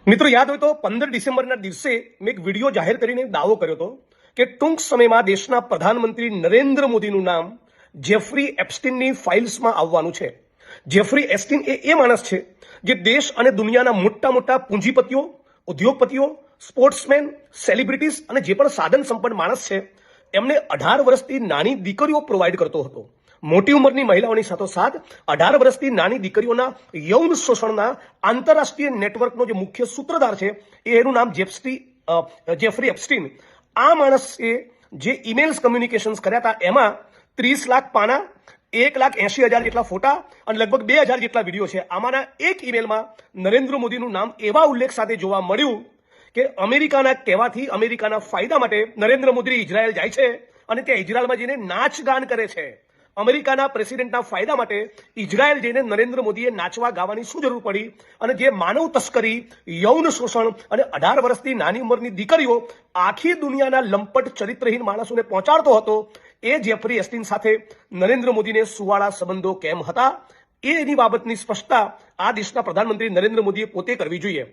મિત્રો યાદ હોય તો 15 ડિસેમ્બરના દિવસે મેં એક વિડીયો જાહેર કરીને દાવો કર્યો હતો કે ટૂંક સમયમાં દેશના પ્રધાનમંત્રી નરેન્દ્ર મોદીનું નામ જેફરી એપ્સ્ટીનની ફાઇલ્સમાં આવવાનું છે। જેફરી એપ્સ્ટીન એ માણસ છે જે દેશ અને દુનિયાના મોટા મોટા પૂંજીપતિઓ, ઉદ્યોગપતિઓ, સ્પોર્ટ્સમેન, સેલિબ્રિટીઝ અને જે પણ સાધન સંપન્ન માણસ છે એમને 18 વર્ષથી નાની દીકરીઓ પ્રોવાઈડ કરતો હતો। મોટી ઉંમરની મહિલાઓની સાથોસાથ 18 વર્ષથી નાની દીકરીઓના યૌન શોષણના આંતરરાષ્ટ્રીય નેટવર્કનો જે મુખ્ય સૂત્રધાર છે એનું નામ જેફરી એપ્સ્ટીન। આ માણસે જે ઈમેલ્સ કમ્યુનિકેશન્સ કર્યા હતા એમાં 30 લાખ પાના, 1,80,000 જેટલા ફોટા અને લગભગ 2,000 જેટલા વિડીયો છે। આમાંના એક ઈમેલમાં નરેન્દ્ર મોદીનું નામ એવા ઉલ્લેખ સાથે જોવા મળ્યું કે અમેરિકાના કહેવાથી અમેરિકાના ફાયદા માટે નરેન્દ્ર મોદી ઇઝરાયલ જાય છે અને ત્યાં ઇઝરાયલમાં જઈને નાચગાન કરે છે। અમેરિકાના પ્રેસિડેન્ટના ફાયદા માટે ઇઝરાયલ જઈને નરેન્દ્ર મોદીએ નાચવા ગાવાની શું જરૂર પડી? અને જે માનવ તસ્કરી, યૌન શોષણ અને 18 વર્ષથી નાની ઉંમરની દીકરીઓ આખી દુનિયાના લંપટ ચરિત્રહીન માણસોને પહોંચાડતો હતો, એ જેફરી એપ્સ્ટીન સાથે નરેન્દ્ર મોદીને સુવાળા સંબંધો કેમ હતા? એની બાબતની સ્પષ્ટતા આ દેશના પ્રધાનમંત્રી નરેન્દ્ર મોદીએ પોતે કરવી જોઈએ।